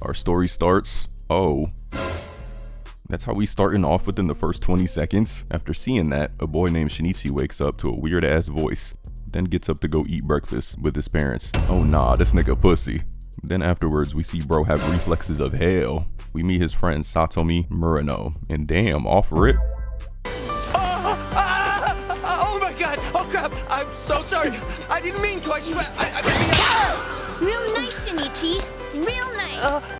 Our story starts, that's how we starting off within the first 20 seconds. After seeing that, a boy named Shinichi wakes up to a weird ass voice, then gets up to go eat breakfast with his parents. Oh nah, this nigga pussy. Then afterwards, we see bro have reflexes of hell. We meet his friend Satomi Murano, and damn, off rip. Oh my god! Oh crap! I'm so sorry! I didn't mean to, I swear! Real nice, Shinichi. Real nice.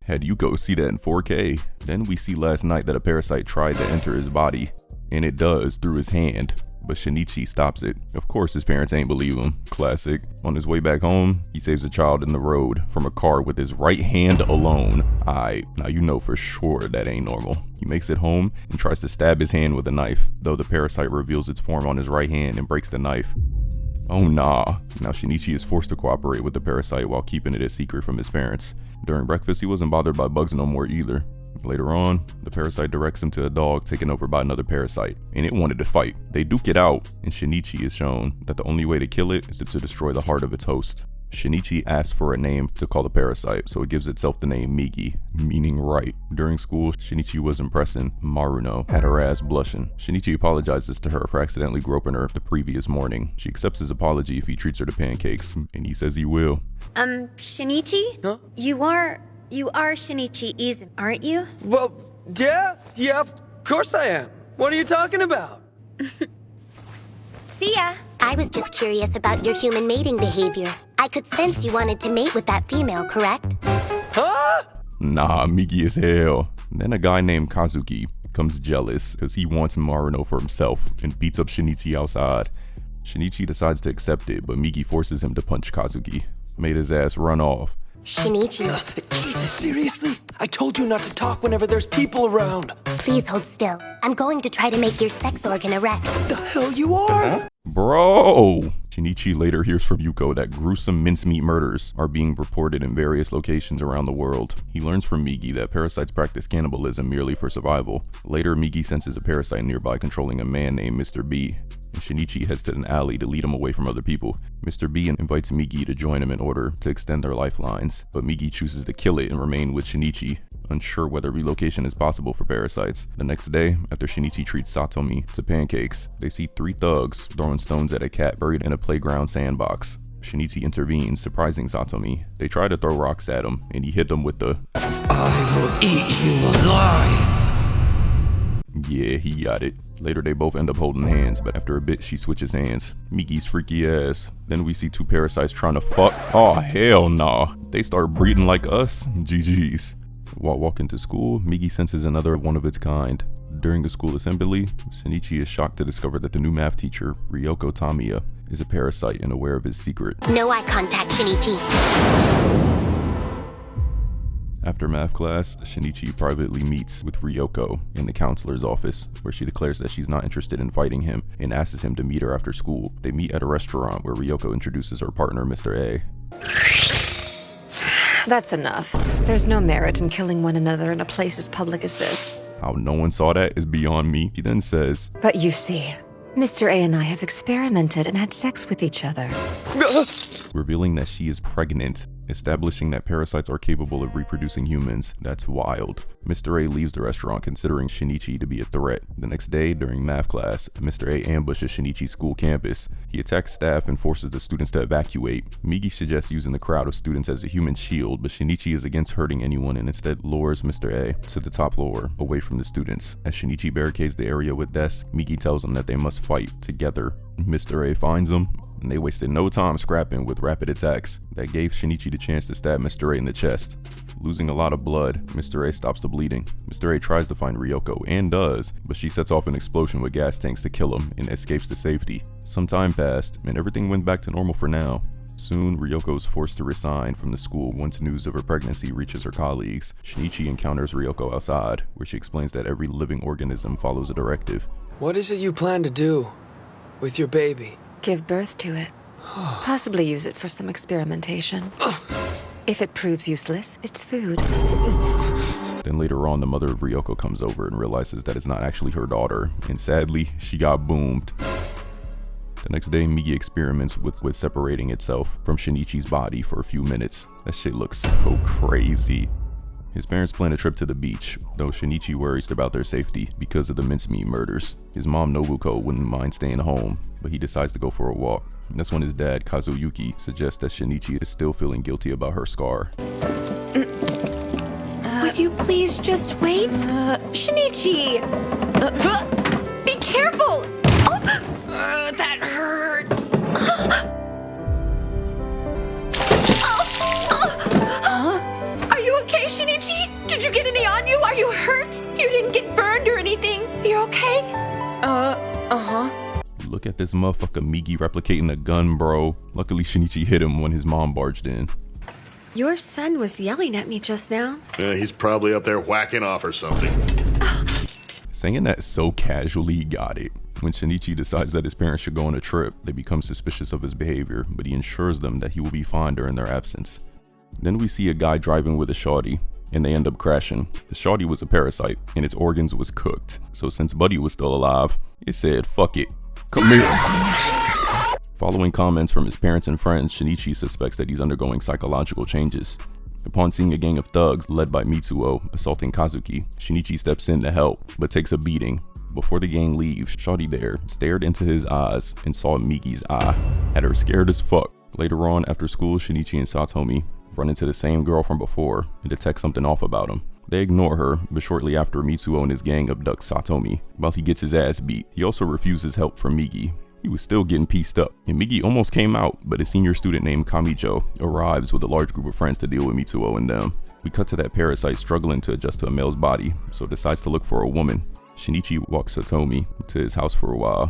Had Yuko see that in 4K. Then we see last night that a parasite tried to enter his body, and it does through his hand, but Shinichi stops it. Of course his parents ain't believe him. Classic. On his way back home, he saves a child in the road from a car with his right hand alone. Now you know for sure that ain't normal. He makes it home and tries to stab his hand with a knife, though the parasite reveals its form on his right hand and breaks the knife. Oh nah. Now Shinichi is forced to cooperate with the parasite while keeping it a secret from his parents. During breakfast, he wasn't bothered by bugs no more either. Later on, the parasite directs him to a dog taken over by another parasite, and it wanted to fight. They duke it out, and Shinichi is shown that the only way to kill it is to destroy the heart of its host. Shinichi asks for a name to call the parasite, so it gives itself the name Migi, meaning right. During school, Shinichi was impressing Maruno, had her ass blushing. Shinichi apologizes to her for accidentally groping her the previous morning. She accepts his apology if he treats her to pancakes, and he says he will. Shinichi? Huh? You are Shinichi Izumi, aren't you? Well, yeah, of course I am. What are you talking about? See ya. I was just curious about your human mating behavior. I could sense you wanted to mate with that female, correct? Huh? Nah, Migi is hell. Then a guy named Kazuki becomes jealous because he wants Maruno for himself and beats up Shinichi outside. Shinichi decides to accept it, but Migi forces him to punch Kazuki. Made his ass run off. Shinichi, Jesus, seriously? I told you not to talk whenever there's people around. please hold still. I'm going to try to make your sex organ erect. What the hell you are? Bro! Shinichi later hears from Yuko that gruesome mincemeat murders are being reported in various locations around the world. He learns from Migi that parasites practice cannibalism merely for survival. Later, Migi senses a parasite nearby controlling a man named Mr. B, and Shinichi heads to an alley to lead him away from other people. Mr. B invites Migi to join him in order to extend their lifelines, but Migi chooses to kill it and remain with Shinichi, unsure whether relocation is possible for parasites. The next day, after Shinichi treats Satomi to pancakes, they see 3 thugs throwing stones at a cat buried in a playground sandbox. Shinichi intervenes, surprising Satomi. They try to throw rocks at him, and he hit them with the I will eat you alive. Yeah, he got it. Later, they both end up holding hands, but after a bit, she switches hands. Migi's freaky ass. Then we see 2 parasites trying to fuck. Oh, hell nah. They start breeding like us. GG's. While walking to school, Migi senses another one of its kind. During the school assembly, Shinichi is shocked to discover that the new math teacher, Ryoko Tamiya, is a parasite and aware of his secret. No eye contact, Shinichi. After math class, Shinichi privately meets with Ryoko in the counselor's office, where she declares that she's not interested in fighting him and asks him to meet her after school. They meet at a restaurant where Ryoko introduces her partner, Mr. A. That's enough. There's no merit in killing one another in a place as public as this. How no one saw that is beyond me. He then says, But you see, Mr. A and I have experimented and had sex with each other. revealing that she is pregnant, establishing that parasites are capable of reproducing humans. That's wild. Mr. A leaves the restaurant considering Shinichi to be a threat. The next day, during math class, Mr. A ambushes Shinichi's school campus. He attacks staff and forces the students to evacuate. Migi suggests using the crowd of students as a human shield, but Shinichi is against hurting anyone and instead lures Mr. A to the top floor, away from the students. As Shinichi barricades the area with desks, Migi tells them that they must fight together. Mr. A finds them, and they wasted no time scrapping with rapid attacks that gave Shinichi the chance to stab Mr. A in the chest. Losing a lot of blood, Mr. A stops the bleeding. Mr. A tries to find Ryoko, and does, but she sets off an explosion with gas tanks to kill him and escapes to safety. Some time passed, and everything went back to normal for now. Soon, Ryoko is forced to resign from the school once news of her pregnancy reaches her colleagues. Shinichi encounters Ryoko outside, where she explains that every living organism follows a directive. What is it you plan to do with your baby? Give birth to it. Possibly use it for some experimentation. If it proves useless, it's food. Then later on, the mother of Ryoko comes over and realizes that it's not actually her daughter, and sadly, she got boomed. The next day, Migi experiments with separating itself from Shinichi's body for a few minutes. That shit looks so crazy. His parents plan a trip to the beach, though Shinichi worries about their safety because of the mincemeat murders. His mom Nobuko wouldn't mind staying home, but he decides to go for a walk. That's when his dad Kazuyuki suggests that Shinichi is still feeling guilty about her scar. Would you please just wait? Shinichi! Be careful! That hurt. Are you okay, Shinichi? Did you get any on you? Are you hurt? You didn't get burned or anything? You're okay? Look at this motherfucker Migi replicating a gun, bro. Luckily Shinichi hit him when his mom barged in. Your son was yelling at me just now. He's probably up there whacking off or something. Saying that so casually, he got it. When Shinichi decides that his parents should go on a trip, they become suspicious of his behavior, but he assures them that he will be fine during their absence. Then we see a guy driving with a shawty, and they end up crashing. The shawty was a parasite, and its organs was cooked. So since Buddy was still alive, it said, fuck it, come here. Following comments from his parents and friends, Shinichi suspects that he's undergoing psychological changes. Upon seeing a gang of thugs led by Mitsuo assaulting Kazuki, Shinichi steps in to help, but takes a beating. Before the gang leaves, Shawty there stared into his eyes and saw Migi's eye. Had her scared as fuck. Later on, after school, Shinichi and Satomi run into the same girl from before and detect something off about him. They ignore her, but shortly after, Mitsuo and his gang abduct Satomi while he gets his ass beat. He also refuses help from Migi. He was still getting pieced up, and Migi almost came out, but a senior student named Kamijo arrives with a large group of friends to deal with Mitsuo and them. We cut to that parasite struggling to adjust to a male's body, so decides to look for a woman. Shinichi walks Satomi to his house for a while.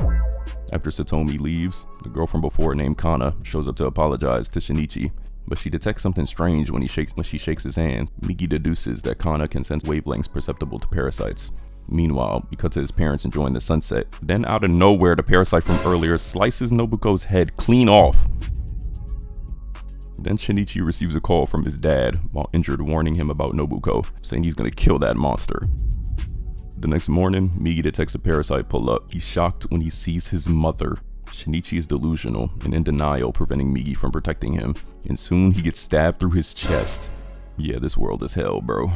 After Satomi leaves, the girl from before named Kana shows up to apologize to Shinichi, but she detects something strange when she shakes his hand. Migi deduces that Kana can sense wavelengths perceptible to parasites. Meanwhile, we cut to his parents enjoying the sunset. Then out of nowhere, the parasite from earlier slices Nobuko's head clean off. Then Shinichi receives a call from his dad while injured, warning him about Nobuko, saying he's gonna kill that monster. The next morning, Migi detects a parasite pull up. He's shocked when he sees his mother. Shinichi is delusional and in denial, preventing Migi from protecting him, and soon he gets stabbed through his chest. Yeah, this world is hell, bro.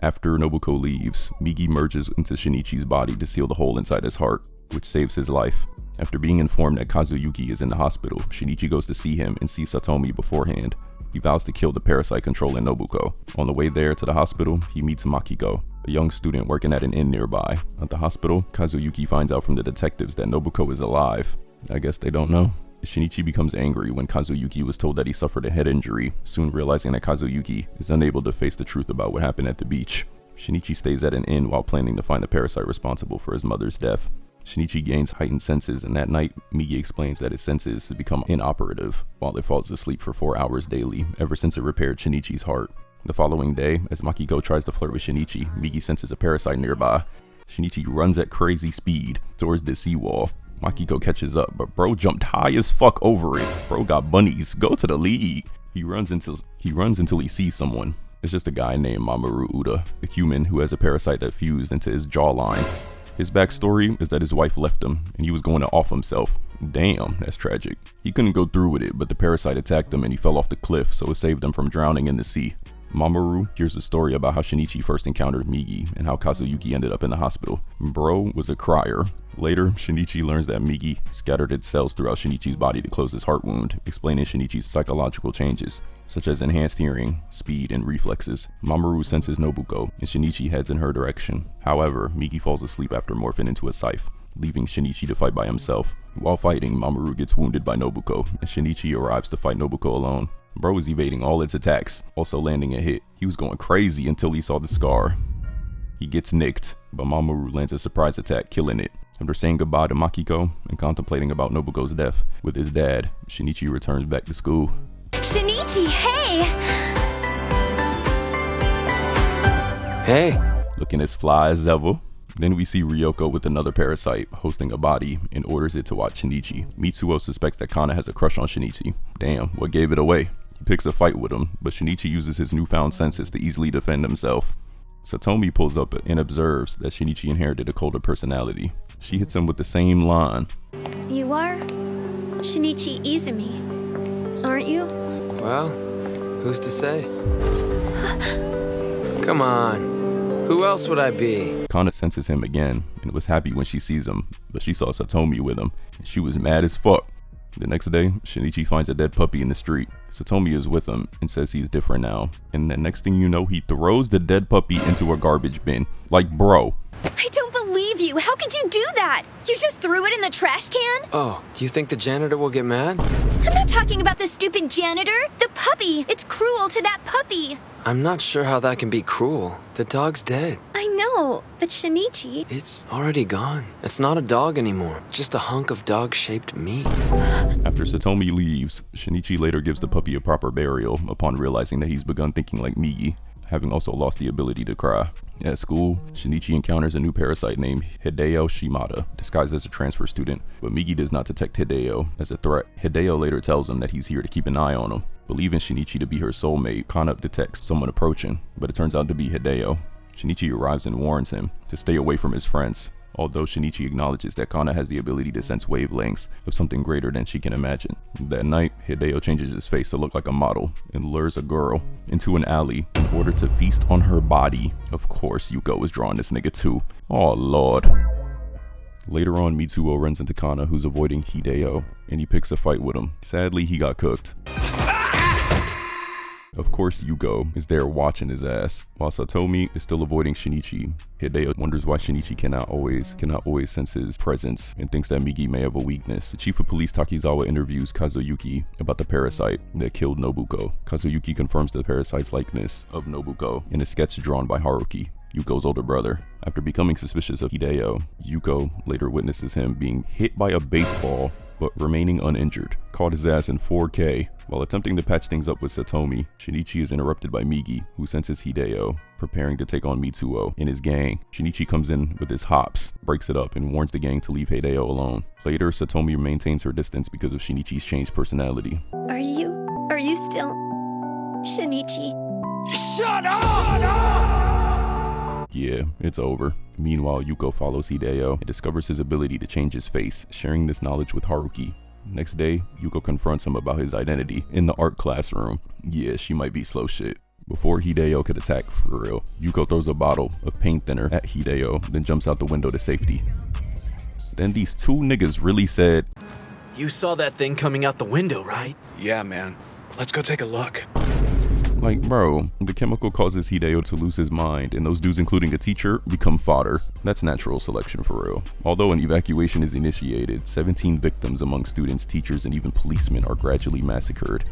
After Nobuko leaves, Migi merges into Shinichi's body to seal the hole inside his heart, which saves his life. After being informed that Kazuyuki is in the hospital, Shinichi goes to see him and sees Satomi beforehand. He vows to kill the parasite controlling Nobuko. On the way there to the hospital, he meets Makiko, a young student working at an inn nearby. At the hospital, Kazuyuki finds out from the detectives that Nobuko is alive. I guess they don't know. Shinichi becomes angry when Kazuyuki was told that he suffered a head injury, soon realizing that Kazuyuki is unable to face the truth about what happened at the beach. Shinichi stays at an inn while planning to find the parasite responsible for his mother's death. Shinichi gains heightened senses, and that night, Migi explains that his senses have become inoperative while it falls asleep for 4 hours daily, ever since it repaired Shinichi's heart. The following day, as Makiko tries to flirt with Shinichi, Migi senses a parasite nearby. Shinichi runs at crazy speed towards the seawall. Makiko catches up, but bro jumped high as fuck over it. Bro got bunnies. Go to the league. He runs until he sees someone. It's just a guy named Mamoru Uda, a human who has a parasite that fused into his jawline. His backstory is that his wife left him, and he was going to off himself. Damn, that's tragic. He couldn't go through with it, but the parasite attacked him and he fell off the cliff, so it saved him from drowning in the sea. Mamoru hears a story about how Shinichi first encountered Migi and how Kazuyuki ended up in the hospital. Bro was a crier. Later, Shinichi learns that Migi scattered its cells throughout Shinichi's body to close his heart wound, explaining Shinichi's psychological changes, such as enhanced hearing, speed, and reflexes. Mamoru senses Nobuko, and Shinichi heads in her direction. However, Migi falls asleep after morphing into a scythe, leaving Shinichi to fight by himself. While fighting, Mamoru gets wounded by Nobuko, and Shinichi arrives to fight Nobuko alone. Bro was evading all its attacks, also landing a hit. He was going crazy until he saw the scar. He gets nicked, but Mamoru lands a surprise attack, killing it. After saying goodbye to Makiko and contemplating about Nobuko's death with his dad, Shinichi returns back to school. Shinichi, hey! Hey. Looking as fly as ever. Then we see Ryoko with another parasite hosting a body and orders it to watch Shinichi. Mitsuo suspects that Kana has a crush on Shinichi. Damn, what gave it away? He picks a fight with him, but Shinichi uses his newfound senses to easily defend himself. Satomi pulls up and observes that Shinichi inherited a colder personality. She hits him with the same line. You are Shinichi Izumi, aren't you? Well, who's to say? Come on. Who else would I be? Kana senses him again and was happy when she sees him, but she saw Satomi with him and she was mad as fuck. The next day, Shinichi finds a dead puppy in the street. Satomi is with him and says he's different now. And the next thing you know, he throws the dead puppy into a garbage bin. Like, bro. I don't believe you. How could you do that? You just threw it in the trash can? Oh, do you think the janitor will get mad? I'm not talking about the stupid janitor. The puppy. It's cruel to that puppy. I'm not sure how that can be cruel. The dog's dead. I know, but Shinichi... It's already gone. It's not a dog anymore. Just a hunk of dog-shaped meat. After Satomi leaves, Shinichi later gives the puppy a proper burial upon realizing that he's begun thinking like Migi, having also lost the ability to cry. At school, Shinichi encounters a new parasite named Hideo Shimada, disguised as a transfer student, but Migi does not detect Hideo as a threat. Hideo later tells him that he's here to keep an eye on him. Believing Shinichi to be her soulmate, Kana detects someone approaching, but it turns out to be Hideo. Shinichi arrives and warns him to stay away from his friends, although Shinichi acknowledges that Kana has the ability to sense wavelengths of something greater than she can imagine. That night, Hideo changes his face to look like a model and lures a girl into an alley in order to feast on her body. Of course, Yuko is drawing this nigga too. Oh lord. Later on, Mitsuo runs into Kana, who's avoiding Hideo, and he picks a fight with him. Sadly, he got cooked. Of course, Yuko is there watching his ass, while Satomi is still avoiding Shinichi. Hideo wonders why Shinichi cannot always sense his presence and thinks that Migi may have a weakness. The chief of police Takizawa interviews Kazuyuki about the parasite that killed Nobuko. Kazuyuki confirms the parasite's likeness of Nobuko in a sketch drawn by Haruki, Yuko's older brother. After becoming suspicious of Hideo, Yuko later witnesses him being hit by a baseball but remaining uninjured. Caught his ass in 4K. While attempting to patch things up with Satomi, Shinichi is interrupted by Migi, who senses Hideo preparing to take on Mitsuo and his gang. Shinichi comes in with his hops, breaks it up, and warns the gang to leave Hideo alone. Later, Satomi maintains her distance because of Shinichi's changed personality. Are you still... Shinichi? Shut up! Yeah, it's over. Meanwhile, Yuko follows Hideo and discovers his ability to change his face, sharing this knowledge with Haruki. Next day, Yuko confronts him about his identity in the art classroom. Yeah, she might be slow shit. Before Hideo could attack for real, Yuko throws a bottle of paint thinner at Hideo, then jumps out the window to safety. Then these two niggas really said, You saw that thing coming out the window, right? Yeah, man. Let's go take a look. like, bro, the chemical causes Hideo to lose his mind, and those dudes, including a teacher, become fodder. That's natural selection for real. Although an evacuation is initiated, 17 victims among students, teachers, and even policemen are gradually massacred.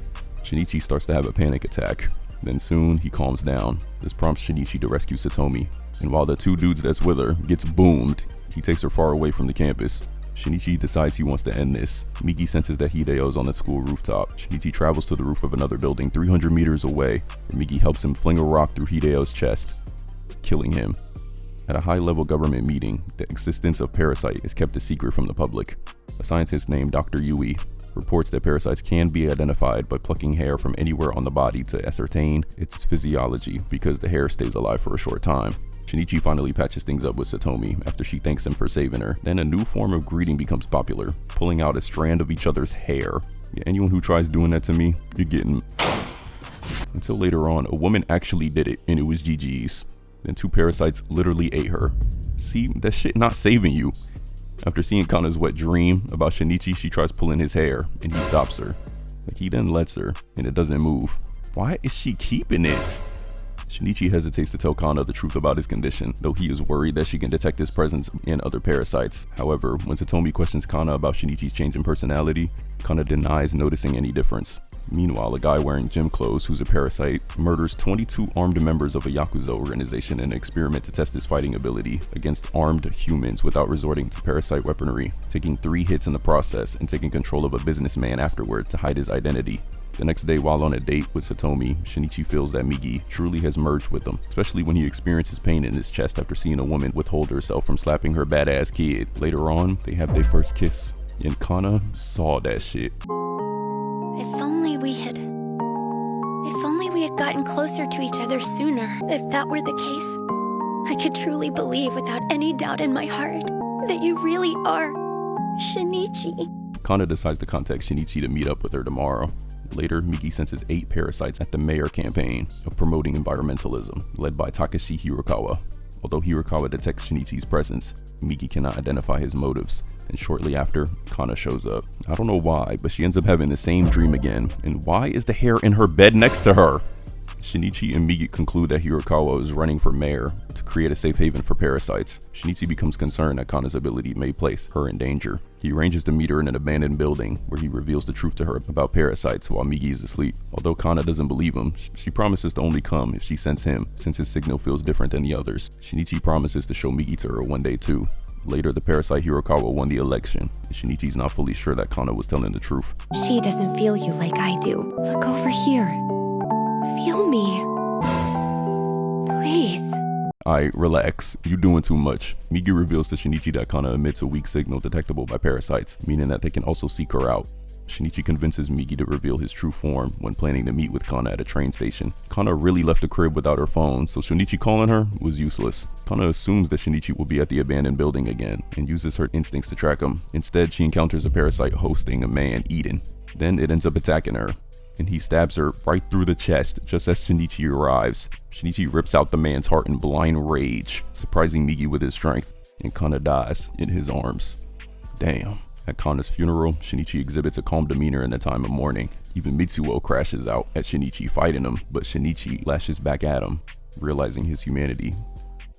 Shinichi starts to have a panic attack. Then soon, he calms down. This prompts Shinichi to rescue Satomi. And while the two dudes that's with her gets boomed, he takes her far away from the campus. Shinichi decides he wants to end this. Migi senses that Hideo is on the school rooftop. Shinichi travels to the roof of another building 300 meters away, and Migi helps him fling a rock through Hideo's chest, killing him. At a high-level government meeting, the existence of Parasyte is kept a secret from the public. A scientist named Dr. Yui reports that parasites can be identified by plucking hair from anywhere on the body to ascertain its physiology, because the hair stays alive for a short time. Shinichi finally patches things up with Satomi after she thanks him for saving her. Then a new form of greeting becomes popular, pulling out a strand of each other's hair. Yeah, anyone who tries doing that to me, you're getting... Until later on, a woman actually did it, and it was GG's. Then two parasites literally ate her. See, that shit not saving you. After seeing Kana's wet dream about Shinichi, she tries pulling his hair, and he stops her. He then lets her, and it doesn't move. Why is she keeping it? Shinichi hesitates to tell Kana the truth about his condition, though he is worried that she can detect his presence in other parasites. However, when Satomi questions Kana about Shinichi's change in personality, Kana denies noticing any difference. Meanwhile, a guy wearing gym clothes who's a parasite murders 22 armed members of a Yakuza organization in an experiment to test his fighting ability against armed humans without resorting to parasite weaponry, taking 3 hits in the process and taking control of a businessman afterward to hide his identity. The next day, while on a date with Satomi, Shinichi feels that Migi truly has merged with him, especially when he experiences pain in his chest after seeing a woman withhold herself from slapping her badass kid. Later on, they have their first kiss, and Kana saw that shit. If only we had gotten closer to each other sooner. If that were the case, I could truly believe without any doubt in my heart that you really are Shinichi. Kana decides to contact Shinichi to meet up with her tomorrow. Later, Miki senses 8 parasites at the mayor campaign of promoting environmentalism, led by Takashi Hirokawa. Although Hirokawa detects Shinichi's presence, Miki cannot identify his motives, and shortly after, Kana shows up. I don't know why, but she ends up having the same dream again, and why is the hair in her bed next to her? Shinichi and Miki conclude that Hirokawa is running for mayor to create a safe haven for parasites. Shinichi becomes concerned that Kana's ability may place her in danger. He arranges to meet her in an abandoned building where he reveals the truth to her about parasites while Miki is asleep. Although Kana doesn't believe him, she promises to only come if she sends him, since his signal feels different than the others. Shinichi promises to show Miki to her one day too. Later, the parasite Hirokawa won the election, and Shinichi's not fully sure that Kana was telling the truth. She doesn't feel you like I do. Look over here. Feel me. Please. Relax. You doing too much. Miki reveals to Shinichi that Kana emits a weak signal detectable by parasites, meaning that they can also seek her out. Shinichi convinces Miki to reveal his true form when planning to meet with Kana at a train station. Kana really left the crib without her phone, so Shinichi calling her was useless. Kana assumes that Shinichi will be at the abandoned building again and uses her instincts to track him. Instead, she encounters a parasite hosting a man, Eden. Then it ends up attacking her, and he stabs her right through the chest just as Shinichi arrives. Shinichi rips out the man's heart in blind rage, surprising Miki with his strength, and Kana dies in his arms. Damn. At Kana's funeral, Shinichi exhibits a calm demeanor in the time of mourning. Even Mitsuo crashes out at Shinichi fighting him, but Shinichi lashes back at him, realizing his humanity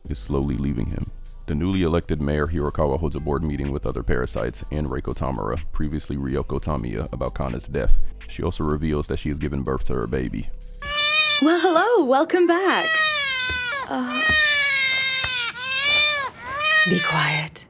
is slowly leaving him. The newly elected mayor Hirokawa holds a board meeting with other parasites and Reiko Tamura, previously Ryoko Tamiya, about Kana's death. She also reveals that she has given birth to her baby. Well, hello, welcome back. Be quiet.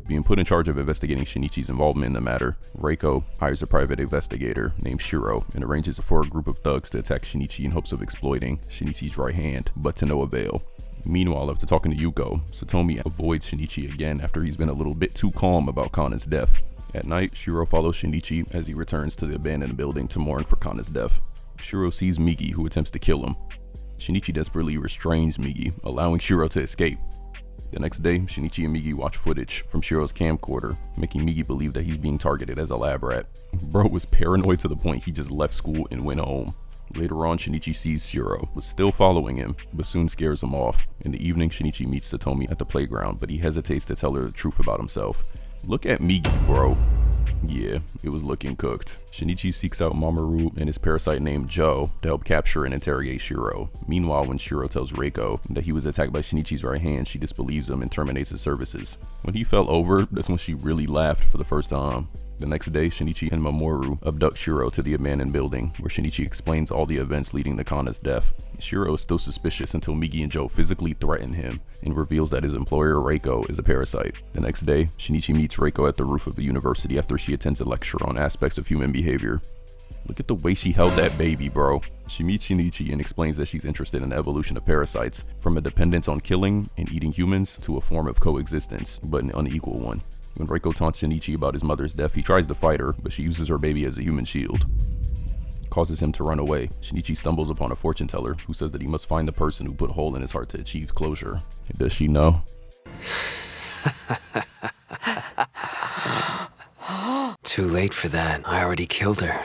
Being put in charge of investigating Shinichi's involvement in the matter, Reiko hires a private investigator named Shiro and arranges for a group of thugs to attack Shinichi in hopes of exploiting Shinichi's right hand, but to no avail. Meanwhile, after talking to Yuko, Satomi avoids Shinichi again after he's been a little bit too calm about Kana's death. At night, Shiro follows Shinichi as he returns to the abandoned building to mourn for Kana's death. Shiro sees Miki, who attempts to kill him. Shinichi desperately restrains Miki, allowing Shiro to escape. The next day, Shinichi and Miki watch footage from Shiro's camcorder, making Miki believe that he's being targeted as a lab rat. Bro was paranoid to the point he just left school and went home. Later on, Shinichi sees Shiro, was still following him, but soon scares him off. In the evening, Shinichi meets Satomi at the playground, but he hesitates to tell her the truth about himself. Look at Miki, bro. Yeah, it was looking cooked. Shinichi seeks out Mamoru and his parasite named Joe to help capture and interrogate Shiro. Meanwhile, when Shiro tells Reiko that he was attacked by Shinichi's right hand, she disbelieves him and terminates his services. When he fell over, that's when she really laughed for the first time. The next day, Shinichi and Mamoru abduct Shiro to the abandoned building, where Shinichi explains all the events leading to Kana's death. Shiro is still suspicious until Miki and Joe physically threaten him and reveals that his employer Reiko is a parasite. The next day, Shinichi meets Reiko at the roof of a university after she attends a lecture on aspects of human behavior. Look at the way she held that baby, bro. She meets Shinichi and explains that she's interested in the evolution of parasites, from a dependence on killing and eating humans to a form of coexistence, but an unequal one. When Reiko taunts Shinichi about his mother's death, he tries to fight her, but she uses her baby as a human shield. Causes him to run away. Shinichi stumbles upon a fortune teller who says that he must find the person who put a hole in his heart to achieve closure. And does she know? Too late for that. I already killed her.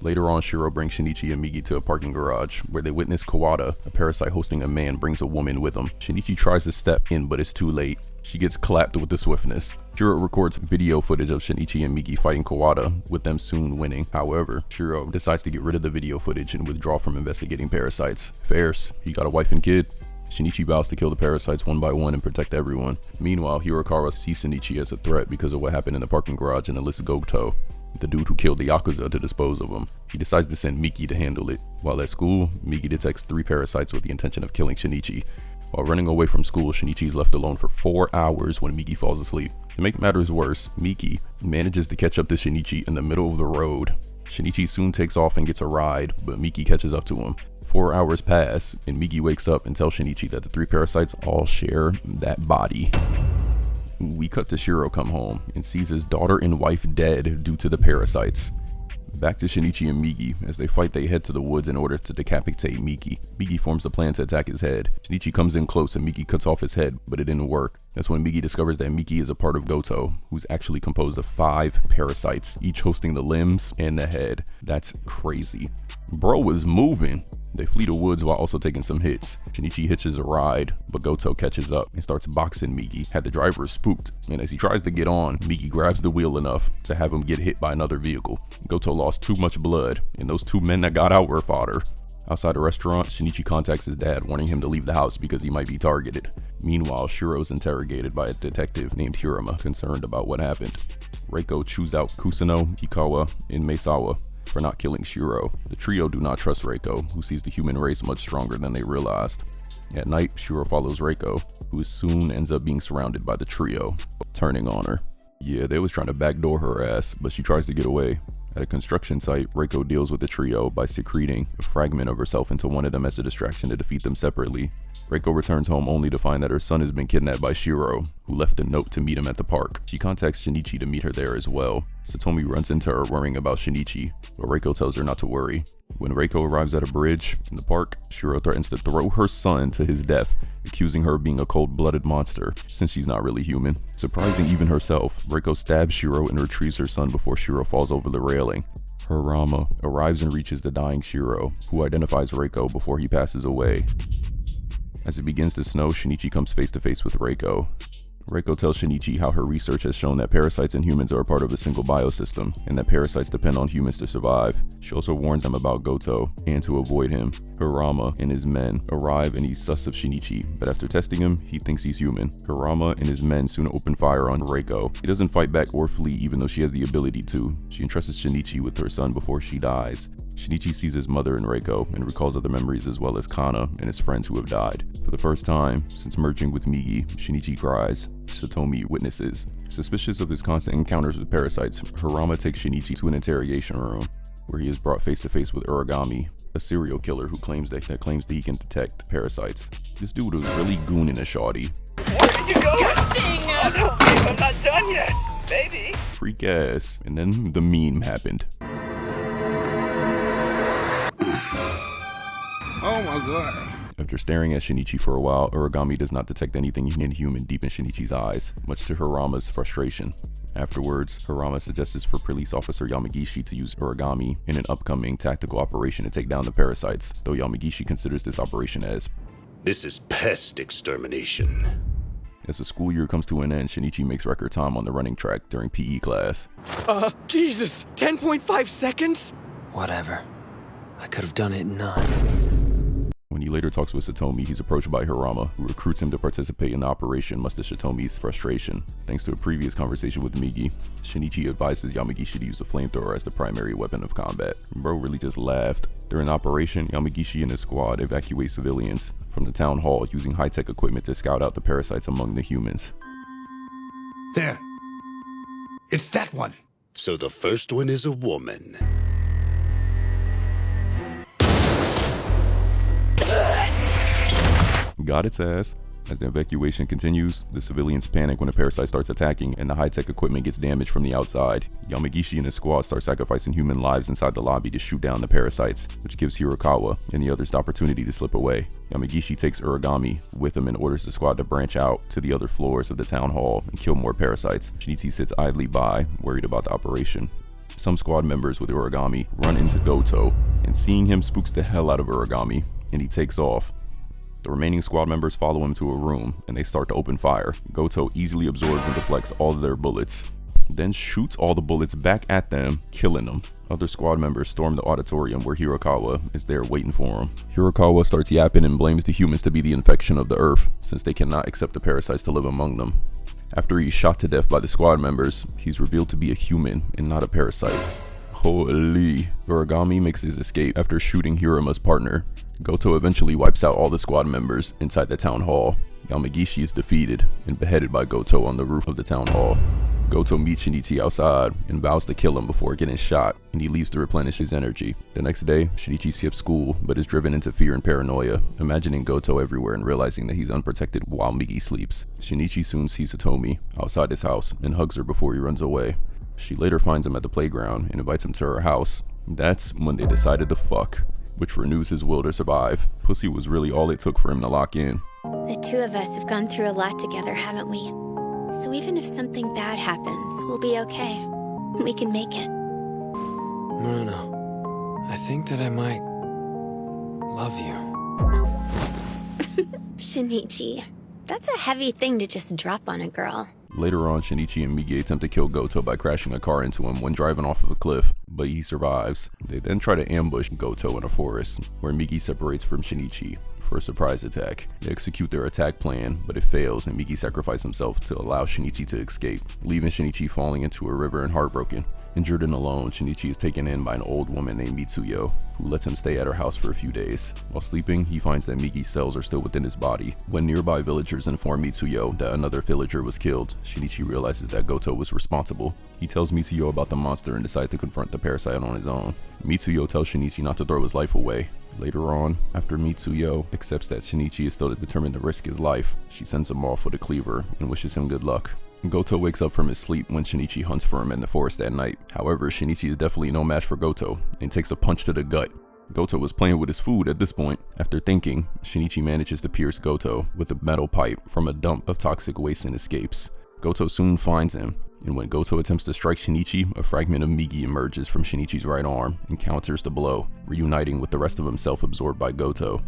Later on, Shiro brings Shinichi and Miki to a parking garage where they witness Kawada, a parasite hosting a man, brings a woman with him. Shinichi tries to step in, but it's too late. She gets clapped with the swiftness. Shiro records video footage of Shinichi and Miki fighting Kawada, with them soon winning. However, Shiro decides to get rid of the video footage and withdraw from investigating parasites. Fairs, he got a wife and kid. Shinichi vows to kill the parasites one by one and protect everyone. Meanwhile, Hirokawa sees Shinichi as a threat because of what happened in the parking garage and enlists Goto, the dude who killed the Yakuza, to dispose of him. He decides to send Miki to handle it. While at school, Miki detects 3 parasites with the intention of killing Shinichi. While running away from school, Shinichi is left alone for 4 hours when Miki falls asleep. To make matters worse, Miki manages to catch up to Shinichi in the middle of the road. Shinichi soon takes off and gets a ride, but Miki catches up to him. 4 hours pass, and Miki wakes up and tells Shinichi that the 3 parasites all share that body. We cut to Shiro come home and sees his daughter and wife dead due to the parasites. Back to Shinichi and Migi. As they fight, they head to the woods in order to decapitate Migi. Migi forms a plan to attack his head. Shinichi comes in close and Migi cuts off his head, but it didn't work. That's when Migi discovers that Migi is a part of Goto, who's actually composed of 5 parasites, each hosting the limbs and the head. That's crazy. Bro was moving. They flee the woods while also taking some hits. Shinichi hitches a ride, but Goto catches up and starts boxing Migi. Had the driver spooked, and as he tries to get on, Migi grabs the wheel enough to have him get hit by another vehicle. Goto lost too much blood, and those 2 men that got out were fodder. Outside the restaurant, Shinichi contacts his dad, warning him to leave the house because he might be targeted. Meanwhile, Shiro's interrogated by a detective named Hirama, concerned about what happened. Reiko chews out Kusuno, Ikawa, and Meisawa for not killing Shiro. The trio do not trust Reiko, who sees the human race much stronger than they realized. At night, Shiro follows Reiko, who soon ends up being surrounded by the trio, turning on her. Yeah, they was trying to backdoor her ass, but she tries to get away. At a construction site, Reiko deals with the trio by secreting a fragment of herself into one of them as a distraction to defeat them separately. Reiko returns home only to find that her son has been kidnapped by Shiro, who left a note to meet him at the park. She contacts Shinichi to meet her there as well. Satomi runs into her worrying about Shinichi, but Reiko tells her not to worry. When Reiko arrives at a bridge in the park, Shiro threatens to throw her son to his death, accusing her of being a cold-blooded monster, since she's not really human. Surprising even herself, Reiko stabs Shiro and retrieves her son before Shiro falls over the railing. Hirama arrives and reaches the dying Shiro, who identifies Reiko before he passes away. As it begins to snow, Shinichi comes face to face with Reiko. Reiko tells Shinichi how her research has shown that parasites and humans are a part of a single biosystem, and that parasites depend on humans to survive. She also warns them about Goto, and to avoid him. Hirama and his men arrive and he's sus of Shinichi, but after testing him, he thinks he's human. Hirama and his men soon open fire on Reiko. He doesn't fight back or flee even though she has the ability to. She entrusts Shinichi with her son before she dies. Shinichi sees his mother in Reiko and recalls other memories as well as Kana and his friends who have died. For the first time since merging with Migi, Shinichi cries. Satomi witnesses. Suspicious of his constant encounters with parasites, Hirama takes Shinichi to an interrogation room, where he is brought face to face with Uragami, a serial killer who claims that he can detect parasites. This dude was really gooning a shawty. Where did you go? Oh no, babe, I'm not done yet, baby. Freak ass. And then the meme happened. Oh my god. After staring at Shinichi for a while, Uragami does not detect anything inhuman deep in Shinichi's eyes, much to Hirama's frustration. Afterwards, Hirama suggests for police officer Yamagishi to use Uragami in an upcoming tactical operation to take down the parasites, though Yamagishi considers this operation as This is pest extermination. As the school year comes to an end, Shinichi makes record time on the running track during PE class. Jesus, 10.5 seconds? Whatever. I could have done it in 9. When he later talks with Satomi, he's approached by Hirama, who recruits him to participate in the operation, much to Satomi's frustration. Thanks to a previous conversation with Migi, Shinichi advises Yamagishi to use the flamethrower as the primary weapon of combat. Bro really just laughed. During the operation, Yamagishi and his squad evacuate civilians from the town hall using high-tech equipment to scout out the parasites among the humans. There. It's that one. So the first one is a woman. Got its ass. As the evacuation continues, the civilians panic when a parasite starts attacking and the high-tech equipment gets damaged from the outside. Yamagishi and his squad start sacrificing human lives inside the lobby to shoot down the parasites, which gives Hirokawa and the others the opportunity to slip away. Yamagishi takes Uragami with him and orders the squad to branch out to the other floors of the town hall and kill more parasites. Shinichi sits idly by, worried about the operation. Some squad members with Uragami run into Goto, and seeing him spooks the hell out of Uragami, and he takes off. The remaining squad members follow him to a room, and they start to open fire. Goto easily absorbs and deflects all of their bullets, then shoots all the bullets back at them, killing them. Other squad members storm the auditorium where Hirokawa is there waiting for him. Hirokawa starts yapping and blames the humans to be the infection of the earth, since they cannot accept the parasites to live among them. After he's shot to death by the squad members, he's revealed to be a human and not a parasite. Holy. Uragami makes his escape after shooting Hirama's partner. Goto eventually wipes out all the squad members inside the town hall. Yamagishi is defeated and beheaded by Goto on the roof of the town hall. Goto meets Shinichi outside and vows to kill him before getting shot, and he leaves to replenish his energy. The next day, Shinichi skips school but is driven into fear and paranoia, imagining Goto everywhere and realizing that he's unprotected while Migi sleeps. Shinichi soon sees Satomi outside his house and hugs her before he runs away. She later finds him at the playground and invites him to her house. That's when they decided to fuck, which renews his will to survive. Pussy was really all it took for him to lock in. The two of us have gone through a lot together, haven't we? So even if something bad happens, we'll be okay. We can make it. Myrna, I think that I might love you. Shinichi, that's a heavy thing to just drop on a girl. Later on, Shinichi and Migi attempt to kill Goto by crashing a car into him when driving off of a cliff, but he survives. They then try to ambush Goto in a forest, where Migi separates from Shinichi for a surprise attack. They execute their attack plan, but it fails and Migi sacrifices himself to allow Shinichi to escape, leaving Shinichi falling into a river and heartbroken. Injured and alone, Shinichi is taken in by an old woman named Mitsuyo, who lets him stay at her house for a few days. While sleeping, he finds that Migi's cells are still within his body. When nearby villagers inform Mitsuyo that another villager was killed, Shinichi realizes that Goto was responsible. He tells Mitsuyo about the monster and decides to confront the parasite on his own. Mitsuyo tells Shinichi not to throw his life away. Later on, after Mitsuyo accepts that Shinichi is still determined to risk his life, she sends him off with a cleaver and wishes him good luck. Goto wakes up from his sleep when Shinichi hunts for him in the forest that night. However, Shinichi is definitely no match for Goto and takes a punch to the gut. Goto was playing with his food at this point. After thinking, Shinichi manages to pierce Goto with a metal pipe from a dump of toxic waste and escapes. Goto soon finds him, and when Goto attempts to strike Shinichi, a fragment of Migi emerges from Shinichi's right arm and counters the blow, reuniting with the rest of himself absorbed by Goto.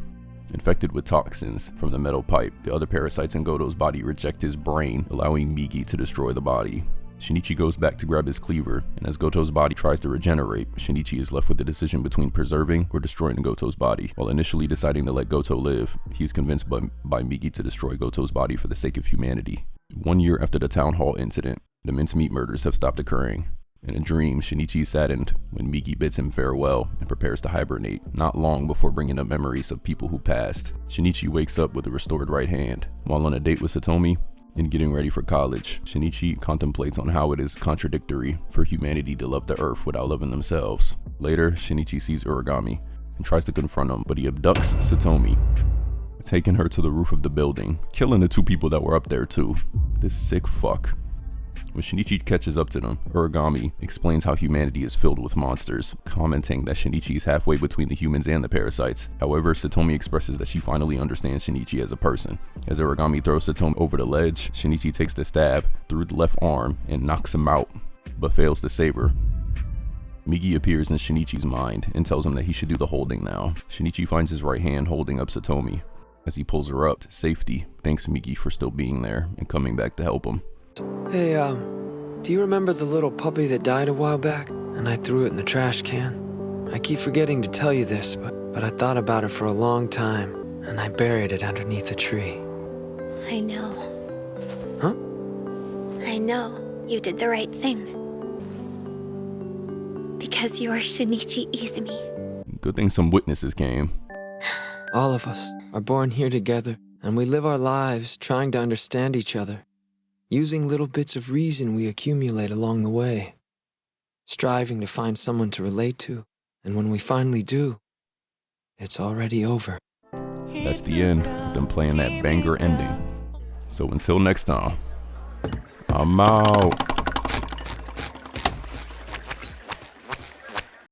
Infected with toxins from the metal pipe, the other parasites in Goto's body reject his brain, allowing Migi to destroy the body. Shinichi goes back to grab his cleaver, and as Goto's body tries to regenerate, Shinichi is left with the decision between preserving or destroying Goto's body. While initially deciding to let Goto live, he is convinced by Migi to destroy Goto's body for the sake of humanity. 1 year after the town hall incident, the mincemeat murders have stopped occurring. In a dream, Shinichi is saddened when Migi bids him farewell and prepares to hibernate, not long before bringing up memories of people who passed. Shinichi wakes up with a restored right hand. While on a date with Satomi and getting ready for college, Shinichi contemplates on how it is contradictory for humanity to love the earth without loving themselves. Later, Shinichi sees Uragami and tries to confront him, but he abducts Satomi, taking her to the roof of the building, killing the two people that were up there too. This sick fuck. When Shinichi catches up to them, Uragami explains how humanity is filled with monsters, commenting that Shinichi is halfway between the humans and the parasites. However, Satomi expresses that she finally understands Shinichi as a person. As Uragami throws Satomi over the ledge, Shinichi takes the stab through the left arm and knocks him out, but fails to save her. Migi appears in Shinichi's mind and tells him that he should do the holding now. Shinichi finds his right hand holding up Satomi. As he pulls her up to safety, thanks Migi for still being there and coming back to help him. Hey, do you remember the little puppy that died a while back? And I threw it in the trash can? I keep forgetting to tell you this, but I thought about it for a long time, and I buried it underneath a tree. I know. Huh? I know. You did the right thing. Because you are Shinichi Izumi. Good thing some witnesses came. All of us are born here together, and we live our lives trying to understand each other, using little bits of reason we accumulate along the way, striving to find someone to relate to, and when we finally do, it's already over. That's the end, them playing that banger ending. So until next time, I'm out.